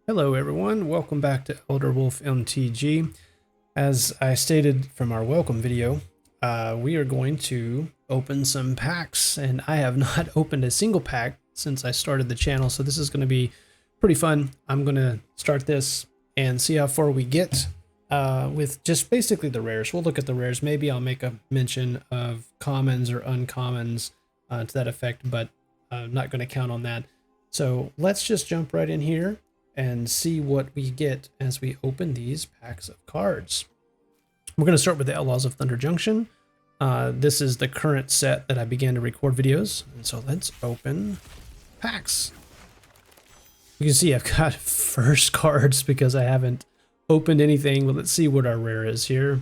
Hello everyone, welcome back to Elder Wolf MTG. As I stated from our welcome video, we are going to open some packs, and I have not opened a single pack since I started the channel, so this is going to be pretty fun. I'm going to start this and see how far we get with just basically the rares. We'll look at the rares. Maybe I'll make a mention of commons or uncommons to that effect, but I'm not going to count on that. So let's just jump right in here and see what we get as we open these packs of cards. We're going to start with the Outlaws of Thunder Junction. This is the current set that I began to record videos, and so let's open packs. You can see I've got first cards because I haven't opened anything, but let's see what our rare is here.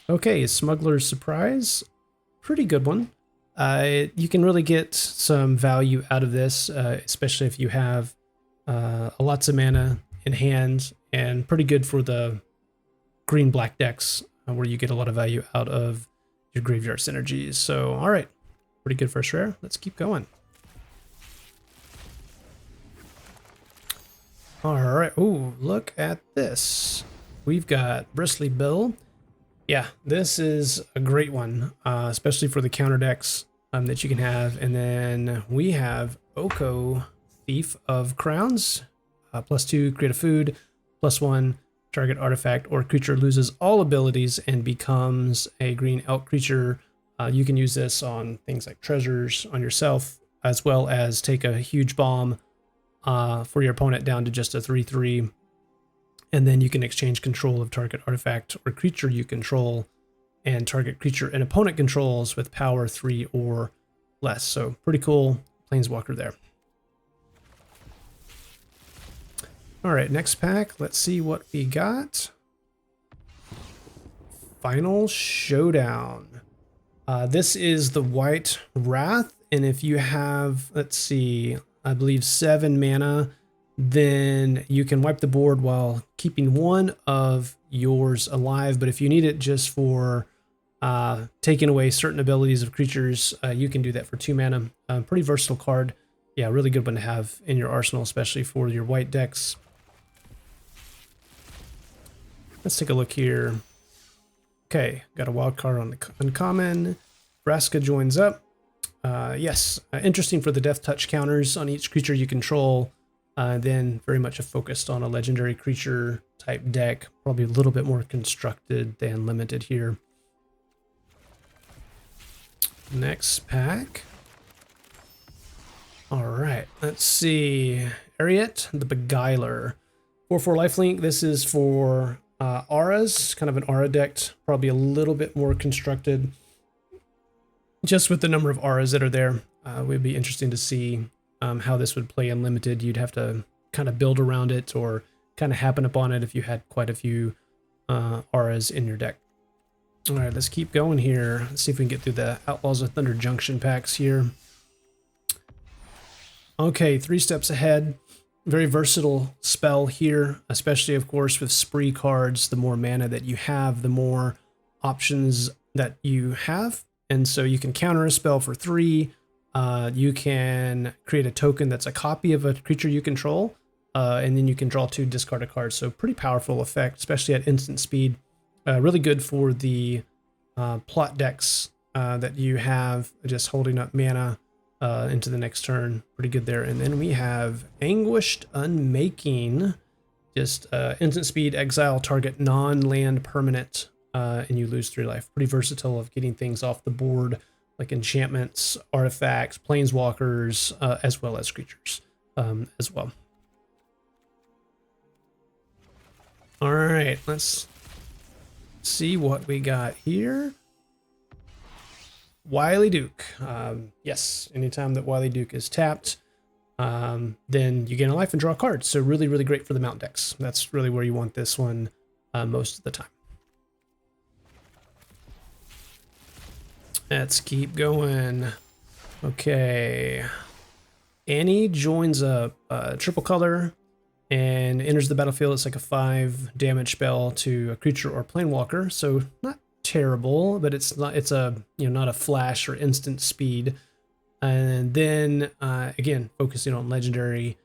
Okay, Smuggler's Surprise, pretty good one. You can really get some value out of this, especially if you have lots of mana in hand, and pretty good for the green-black decks where you get a lot of value out of your graveyard synergies. So, all right, pretty good first rare. Let's keep going. All right. Ooh, look at this. We've got Bristly Bill. Yeah, this is a great one, especially for the counter decks that you can have. And then we have Oko, Thief of Crowns, +2, create a food, +1, target artifact or creature loses all abilities and becomes a green elk creature. You can use this on things like treasures, on yourself, as well as take a huge bomb for your opponent down to just a 3/3. And then you can exchange control of target artifact or creature you control and target creature and opponent controls with power 3 or less. So pretty cool Planeswalker there. All right, next pack. Let's see what we got. Final Showdown. This is the White Wrath, and if you have, let's see, I believe 7 mana, then you can wipe the board while keeping one of yours alive. But if you need it just for taking away certain abilities of creatures, you can do that for 2 mana. Pretty versatile card. Yeah, really good one to have in your arsenal, especially for your white decks. Let's take a look here. Okay, got a wild card on the uncommon. Vraska joins up. Yes, interesting for the death touch counters on each creature you control. Then very much focused on a legendary creature type deck. Probably a little bit more constructed than limited here. Next pack. All right, let's see. Ariat, the Beguiler. 4/4 lifelink. This is for auras, kind of an aura deck, probably a little bit more constructed. Just with the number of auras that are there, it would be interesting to see how this would play in limited. You'd have to kind of build around it or kind of happen upon it if you had quite a few auras in your deck. All right, let's keep going here. Let's see if we can get through the Outlaws of Thunder Junction packs here. Okay, 3 steps ahead. Very versatile spell here, especially, of course, with spree cards. The more mana that you have, the more options that you have. And so you can counter a spell for 3. You can create a token that's a copy of a creature you control, and then you can draw 2 discarded cards. So pretty powerful effect, especially at instant speed. Really good for the plot decks that you have, just holding up mana into the next turn. Pretty good there. And then we have Anguished Unmaking. Just instant speed, exile target non-land permanent, and you lose 3 life. Pretty versatile of getting things off the board, like enchantments, artifacts, planeswalkers, as well as creatures as well. All right, let's see what we got here. Wily Duke. Yes, anytime that Wily Duke is tapped, then you gain a life and draw a card. So really, really great for the mount decks. That's really where you want this one most of the time. Let's keep going. Okay. Annie joins a triple color and enters the battlefield. It's like a 5 damage spell to a creature or planeswalker. So not terrible, but it's a not a flash or instant speed. And then again, focusing on legendary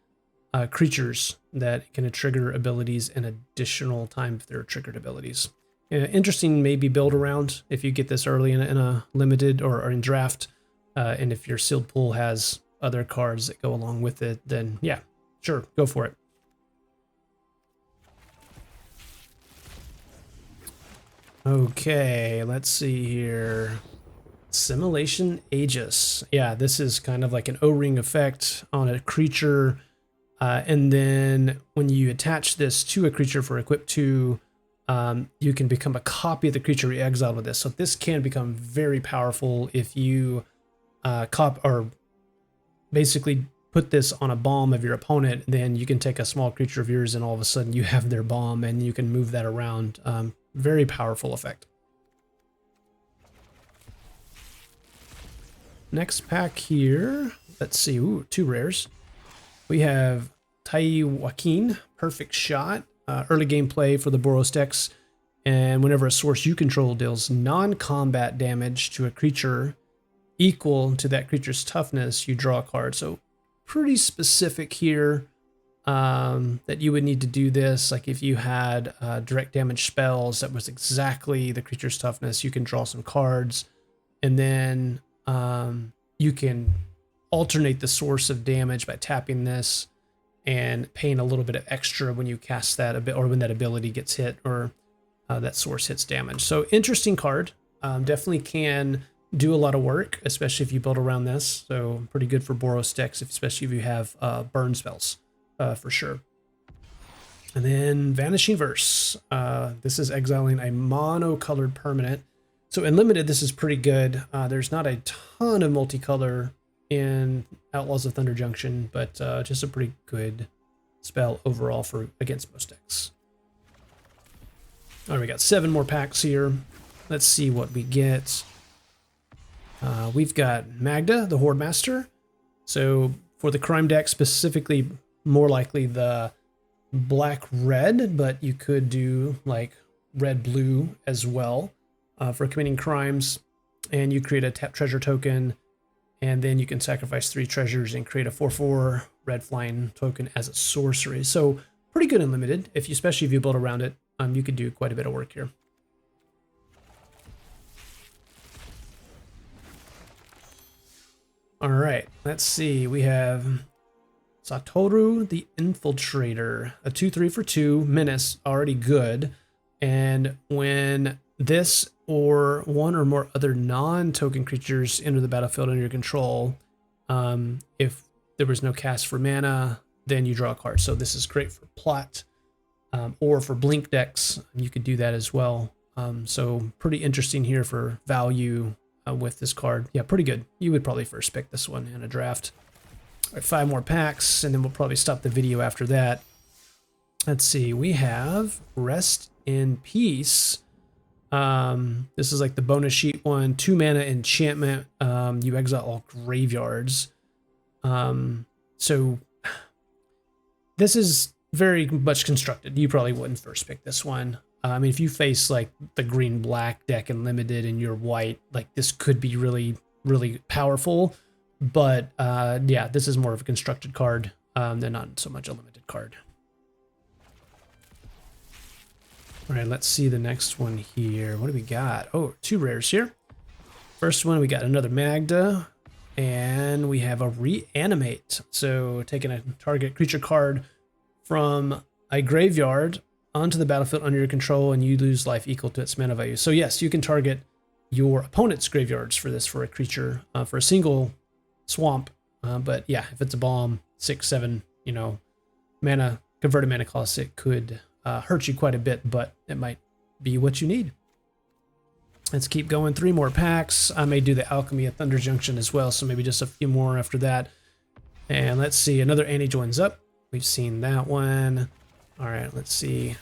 creatures that can trigger abilities an additional time if they're triggered abilities. Interesting maybe build around if you get this early in a limited or in draft, and if your sealed pool has other cards that go along with it, then yeah, sure, go for it. Okay, let's see here. Simulation Aegis. Yeah, this is kind of like an O-ring effect on a creature. And then when you attach this to a creature for equip 2, you can become a copy of the creature you exiled with this. So this can become very powerful if you basically put this on a bomb of your opponent. Then you can take a small creature of yours and all of a sudden you have their bomb and you can move that around. Very powerful effect. Next pack here, let's see, ooh, 2 rares. We have Tai Joaquin, Perfect Shot, early gameplay for the Boros decks, and whenever a source you control deals non-combat damage to a creature equal to that creature's toughness, you draw a card. So pretty specific here that you would need to do this. Like if you had direct damage spells that was exactly the creature's toughness, you can draw some cards, and then you can alternate the source of damage by tapping this and paying a little bit of extra when you cast that a bit, or when that ability gets hit, or that source hits damage. So interesting card. Definitely can do a lot of work, especially if you build around this. So pretty good for Boros decks, especially if you have burn spells, for sure. And then Vanishing Verse. This is exiling a mono-colored permanent. So in limited, this is pretty good. There's not a ton of multicolor in Outlaws of Thunder Junction, but just a pretty good spell overall for against most decks. All right, we got 7 more packs here. Let's see what we get. We've got Magda, the Horde Master. So for the crime deck, specifically more likely the black-red, but you could do like red-blue as well for committing crimes. And you create a tap treasure token, and then you can sacrifice 3 treasures and create a 4/4 red flying token as a sorcery. So pretty good and limited, especially if you build around it. You could do quite a bit of work here. All right, let's see. We have Satoru the Infiltrator, a 2/3 for 2 menace, already good. And when this or one or more other non-token creatures enter the battlefield under your control, if there was no cast for mana, then you draw a card. So this is great for plot, or for blink decks. You could do that as well. So pretty interesting here for value with this card. Yeah, pretty good. You would probably first pick this one in a draft. All right, 5 more packs, and then we'll probably stop the video after that. Let's see. We have Rest in Peace. This is like the bonus sheet one. 2 mana enchantment. You exile all graveyards. So this is very much constructed. You probably wouldn't first pick this one. I mean, if you face like the green-black deck and limited and you're white, like this could be really, really powerful. But yeah, this is more of a constructed card than not so much a limited card. All right, let's see the next one here. What do we got? Oh, 2 rares here. First one, we got another Magda, and we have a Reanimate. So taking a target creature card from a graveyard onto the battlefield under your control, and you lose life equal to its mana value. So yes, you can target your opponent's graveyards for this, for a creature, for a single swamp. But yeah, if it's a bomb, 6, 7, you know, mana, converted mana cost, it could hurt you quite a bit, but it might be what you need. Let's keep going. 3 more packs. I may do the Alchemy of Thunder Junction as well, so maybe just a few more after that. And let's see, another Annie joins up. We've seen that one. All right, let's see.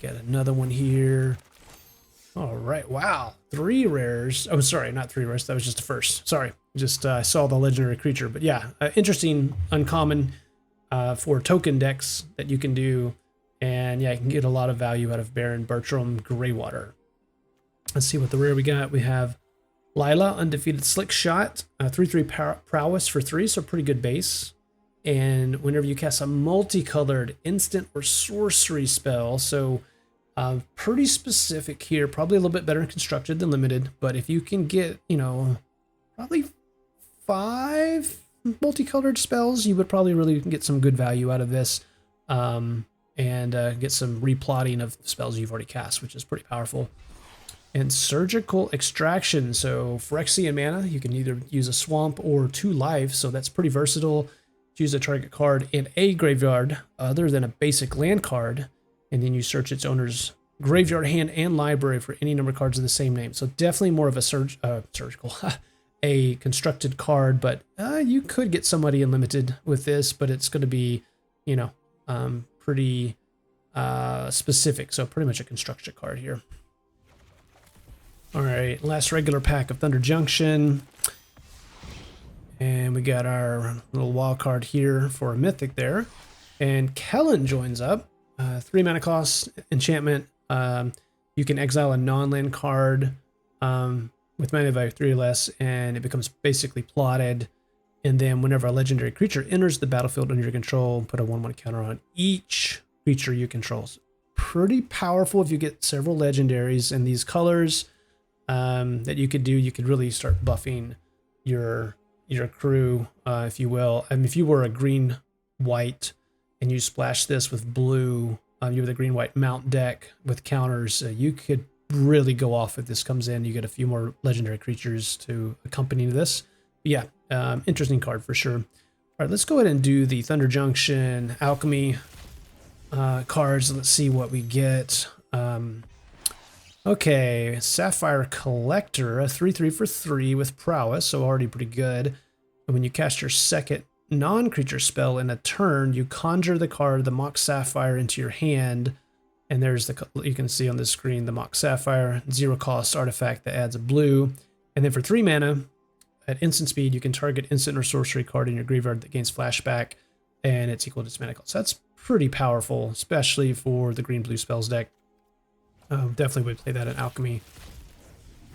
Get another one here. All right, wow, 3 rares. Oh, sorry, not 3 rares. That was just the first. Sorry, just saw the legendary creature. But yeah, interesting, uncommon for token decks that you can do. And yeah, you can get a lot of value out of Baron Bertram Greywater. Let's see what the rare we got. We have Lila, Undefeated Slick Shot, 3/3 prowess for 3, so pretty good base. And whenever you cast a multicolored instant or sorcery spell, so pretty specific here, probably a little bit better constructed than limited, but if you can get, you know, probably 5 multicolored spells, you would probably really get some good value out of this, and get some replotting of spells you've already cast, which is pretty powerful. And surgical extraction, so Phyrexian mana, you can either use a swamp or 2 life, so that's pretty versatile. Choose a target card in a graveyard other than a basic land card, and then you search its owner's graveyard, hand, and library for any number of cards of the same name. So definitely more of a surgical, a constructed card, but you could get somebody unlimited with this, but it's going to be, you know, pretty specific. So pretty much a construction card here. All right, last regular pack of Thunder Junction. And we got our little wild card here for a mythic there. And Kellen joins up. 3 mana cost, enchantment. You can exile a non-land card with mana value 3 or less, and it becomes basically plotted. And then whenever a legendary creature enters the battlefield under your control, put a 1/1 counter on each creature you control. Pretty powerful if you get several legendaries in these colors that you could do. You could really start buffing your crew, if you will. I mean, if you were a green-white and you splash this with blue, you have the green-white mount deck with counters, you could really go off if this comes in. You get a few more legendary creatures to accompany this. But yeah, interesting card for sure. All right, let's go ahead and do the Thunder Junction Alchemy cards. Let's see what we get. Okay, Sapphire Collector, a 3/3 for 3 with prowess, so already pretty good. And when you cast your second non-creature spell in a turn, you conjure the card, the Mock Sapphire, into your hand. And there's the, you can see on the screen, the Mock Sapphire, 0 cost artifact that adds a blue. And then for 3 mana, at instant speed, you can target instant or sorcery card in your graveyard that gains flashback, and it's equal to its mana cost. So that's pretty powerful, especially for the green-blue spells deck. Definitely would play that in Alchemy.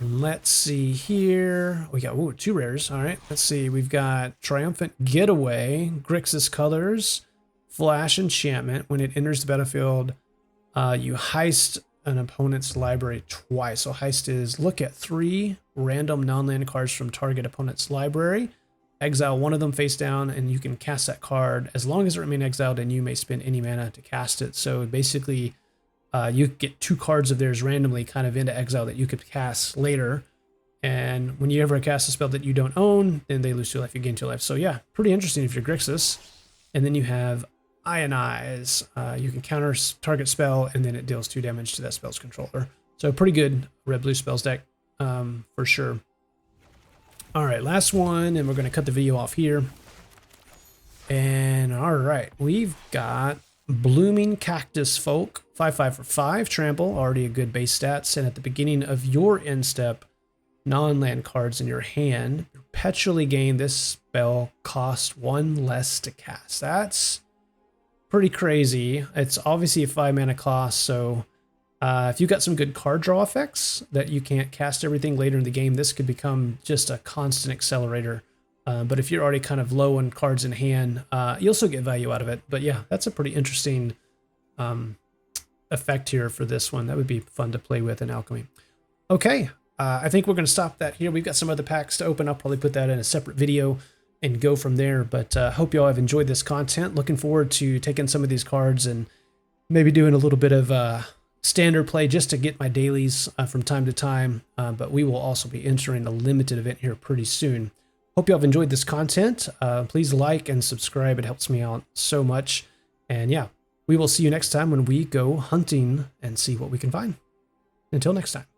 Let's see here. We got 2 rares. All right. Let's see. We've got Triumphant Getaway, Grixis Colors, Flash Enchantment. When it enters the battlefield, you heist an opponent's library twice. So heist is look at 3 random non-land cards from target opponent's library, exile one of them face down, and you can cast that card as long as it remains exiled, and you may spend any mana to cast it. So basically, you get 2 cards of theirs randomly kind of into exile that you could cast later. And when you ever cast a spell that you don't own, then they lose 2 life, you gain 2 life. So yeah, pretty interesting if you're Grixis. And then you have Ionize. You can counter target spell, and then it deals 2 damage to that spell's controller. So pretty good red-blue spells deck for sure. All right, last one, and we're going to cut the video off here. And all right, we've got Blooming Cactus Folk, 5/5 for 5, trample, already a good base stats. And at the beginning of your end step, non-land cards in your hand perpetually gain this spell cost 1 less to cast. That's pretty crazy. It's obviously a 5 mana cost, so if you got some good card draw effects that you can't cast everything later in the game, this could become just a constant accelerator. But if you're already kind of low on cards in hand, you'll still get value out of it. But yeah, that's a pretty interesting effect here for this one. That would be fun to play with in Alchemy. Okay, I think we're going to stop that here. We've got some other packs to open. I'll probably put that in a separate video and go from there. But hope you all have enjoyed this content. Looking forward to taking some of these cards and maybe doing a little bit of standard play just to get my dailies from time to time. But we will also be entering the limited event here pretty soon. Hope you all have enjoyed this content. Please like and subscribe. It helps me out so much. And yeah, we will see you next time when we go hunting and see what we can find. Until next time.